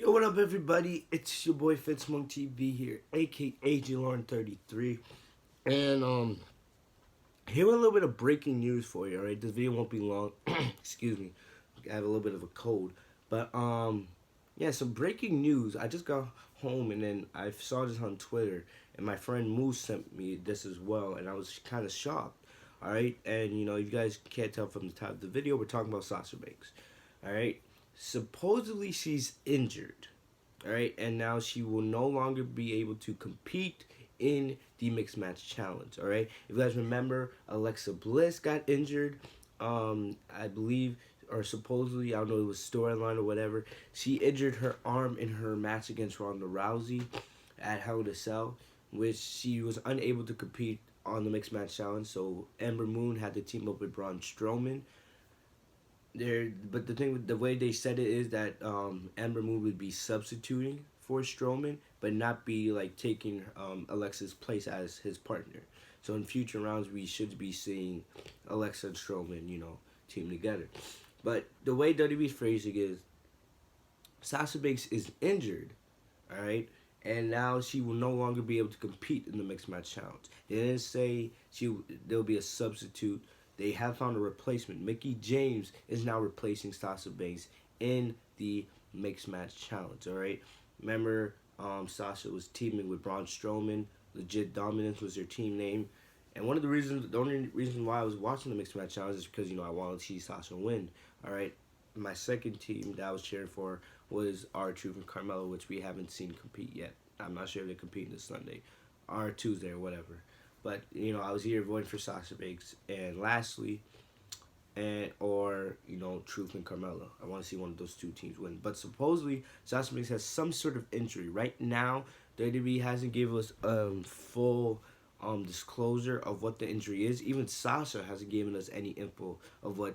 Yo, what up, everybody? It's your boy Fitzmonk TV here, aka Lauren 33, and here with a little bit of breaking news for you. All right, this video won't be long. Excuse me, I have a little bit of a cold, but yeah, some breaking news. I just got home and then I saw this on Twitter, and my friend Moose sent me this as well, and I was kind of shocked. All right, and you guys can't tell from the title of the video, we're talking about Sasha Banks. All right, supposedly she's injured. All right, and now she will no longer be able to compete in the mixed match challenge. All right, if you guys remember, Alexa Bliss got injured. I believe, or supposedly, I don't know, it was storyline or whatever. She injured her arm in her match against Ronda Rousey at Hell in a Cell, which she was unable to compete on the mixed match challenge. So Ember Moon had to team up with Braun Strowman there. But the thing with the way they said it is that Ember Moon would be substituting for Strowman, but not be like taking Alexa's place as his partner. So in future rounds, we should be seeing Alexa and Strowman, team together. But the way WWE's phrasing is, Sasha Banks is injured, all right, and now she will no longer be able to compete in the mixed match challenge. They didn't say there'll be a substitute. They have found a replacement. Mickie James is now replacing Sasha Banks in the mixed match challenge. All right, remember, Sasha was teaming with Braun Strowman. Legit Dominance was their team name. And the only reason why I was watching the mixed match challenge is because I wanted to see Sasha win. All right, my second team that I was cheering for was R-Truth and Carmella, which we haven't seen compete yet. I'm not sure if they're competing this Sunday, or Tuesday, or whatever. But I was here voting for Sasha Banks, and lastly, Truth and Carmella. I want to see one of those two teams win. But supposedly Sasha Banks has some sort of injury right now. WWE hasn't given us full disclosure of what the injury is. Even Sasha hasn't given us any info of what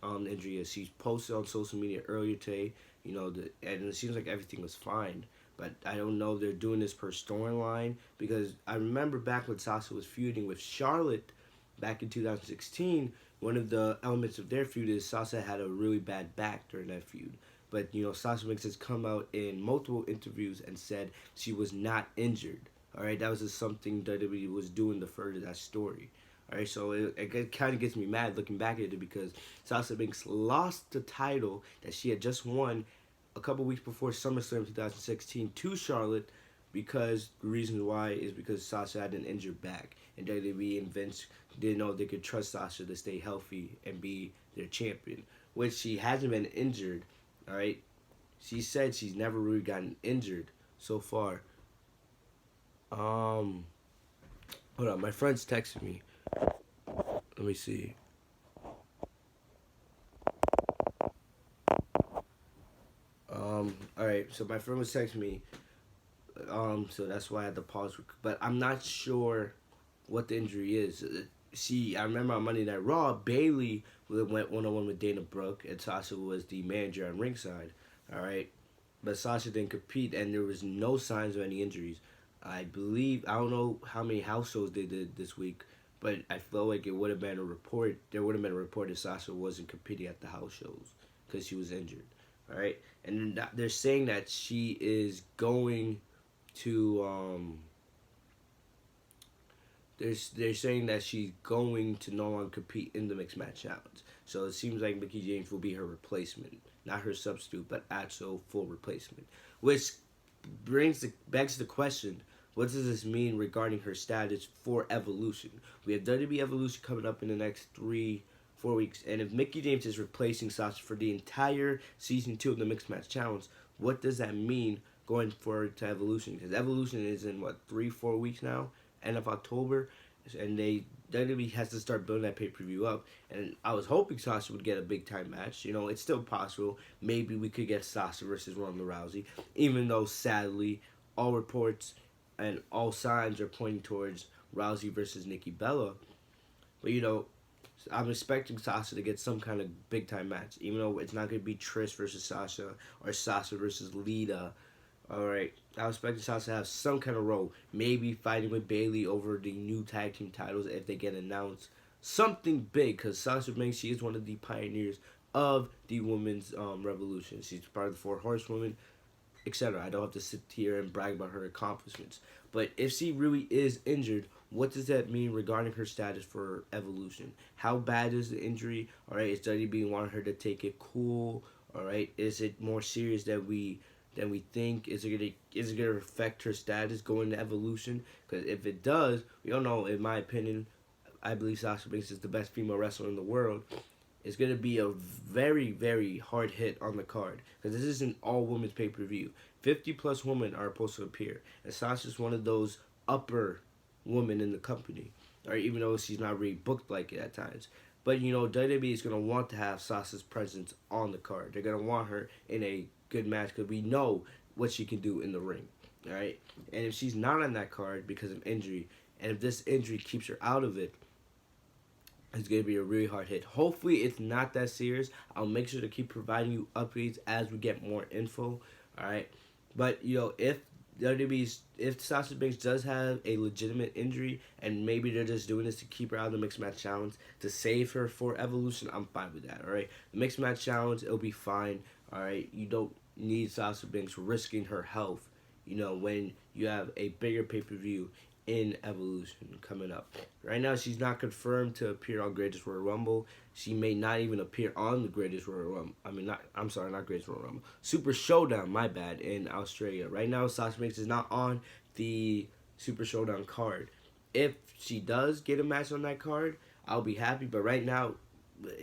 the injury is. She posted on social media earlier today, and it seems like everything was fine. But I don't know if they're doing this per storyline, because I remember back when Sasha was feuding with Charlotte back in 2016, one of the elements of their feud is Sasha had a really bad back during that feud. But, Sasha Banks has come out in multiple interviews and said she was not injured. All right, that was just something WWE was doing to further that story. All right, so it kind of gets me mad looking back at it, because Sasha Banks lost the title that she had just won a couple weeks before SummerSlam 2016 to Charlotte, because the reason why is because Sasha had an injured back, and WWE and Vince didn't know they could trust Sasha to stay healthy and be their champion, which she hasn't been injured. All right, she said she's never really gotten injured so far. Hold on, my friend's texting me. Let me see. All right, so my friend was texting me. So that's why I had to pause. But I'm not sure what the injury is. I remember on Monday Night Raw, Bayley went one-on-one with Dana Brooke, and Sasha was the manager on ringside. All right, but Sasha didn't compete, and there was no signs of any injuries. I don't know how many house shows they did this week, but I felt like it would have been a report. There would have been a report if Sasha wasn't competing at the house shows because she was injured. All right, and they're saying that she is going to they're saying that she's going to no longer compete in the mixed match challenge. So it seems like Mickie James will be her replacement, not her substitute, but actual full replacement. Which begs the question: what does this mean regarding her status for Evolution? We have WWE Evolution coming up in the next 3-4 weeks, and if Mickie James is replacing Sasha for the entire season 2 of the mixed match challenge, what does that mean going forward to Evolution? Because Evolution is in 3-4 weeks now, end of October, and WWE has to start building that pay-per-view up. And I was hoping Sasha would get a big time match. It's still possible. Maybe we could get Sasha versus Ronda Rousey, even though sadly all reports and all signs are pointing towards Rousey versus Nikki Bella. But I'm expecting Sasha to get some kind of big time match, even though it's not going to be Trish versus Sasha or Sasha versus Lita. Alright, I was expecting Sasha to have some kind of role. Maybe fighting with Bayley over the new tag team titles if they get announced. Something big, because Sasha Banks, she is one of the pioneers of the women's revolution. She's part of the Four Horsewomen. etc. I don't have to sit here and brag about her accomplishments. But if she really is injured, what does that mean regarding her status for Evolution? How bad is the injury? All right, is WB wanting her to take it cool? All right, is it more serious than we think? Is it gonna affect her status going to Evolution? Because if it does, we don't know. In my opinion, I believe Sasha Banks is the best female wrestler in the world. It's going to be a very, very hard hit on the card because this is an all women's pay per view. 50 plus women are supposed to appear, and Sasha's one of those upper women in the company, or even though she's not really booked like it at times. But you know, WWE is going to want to have Sasha's presence on the card. They're going to want her in a good match because we know what she can do in the ring. All right, and if she's not on that card because of injury, and if this injury keeps her out of it, it's going to be a really hard hit. Hopefully, it's not that serious. I'll make sure to keep providing you updates as we get more info. All right, but you know, if Sasha Banks does have a legitimate injury and maybe they're just doing this to keep her out of the mixed match challenge to save her for Evolution, I'm fine with that. All right, the mixed match challenge, it'll be fine. All right, you don't need Sasha Banks risking her health. You know, when you have a bigger pay per view in Evolution coming up. Right now, she's not confirmed to appear on Greatest Royal Rumble. She may not even appear on the Greatest Royal Rumble. Not Greatest Royal Rumble. Super Showdown, my bad, in Australia. Right now, Sasha Banks is not on the Super Showdown card. If she does get a match on that card, I'll be happy. But right now,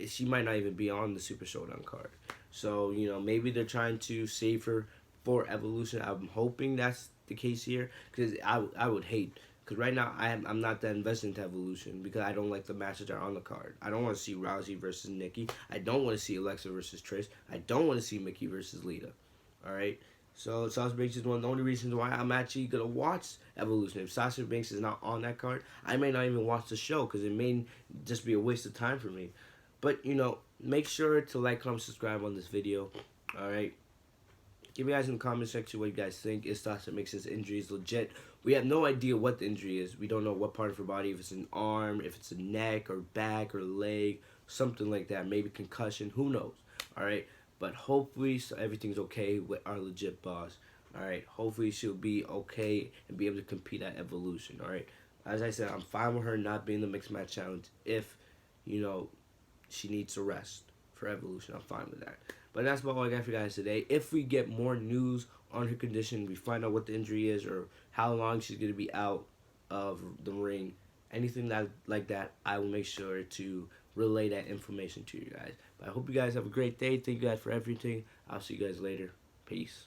she might not even be on the Super Showdown card. So, you know, maybe they're trying to save her for Evolution. I'm hoping that's the case here because I would hate. Because right now, I'm not that invested into Evolution because I don't like the matches that are on the card. I don't want to see Rousey versus Nikki. I don't want to see Alexa versus Trish. I don't want to see Mickey versus Lita. Alright? So, Sasha Banks is one of the only reasons why I'm actually going to watch Evolution. If Sasha Banks is not on that card, I may not even watch the show because it may just be a waste of time for me. But, you know, make sure to like, comment, subscribe on this video. Alright? Give me guys in the comment section what you guys think. Is Sasha Banks' injuries legit? We have no idea what the injury is. We don't know what part of her body, if it's an arm, if it's a neck or back or leg, something like that. Maybe concussion, who knows? Alright, but hopefully everything's okay with our legit boss. Alright, hopefully she'll be okay and be able to compete at Evolution. Alright, as I said, I'm fine with her not being the Mixed Match Challenge if, you know, she needs to rest for Evolution. I'm fine with that. But that's about all I got for you guys today. If we get more news on her condition, we find out what the injury is or how long she's going to be out of the ring, anything like that, I will make sure to relay that information to you guys. But I hope you guys have a great day. Thank you guys for everything. I'll see you guys later. Peace.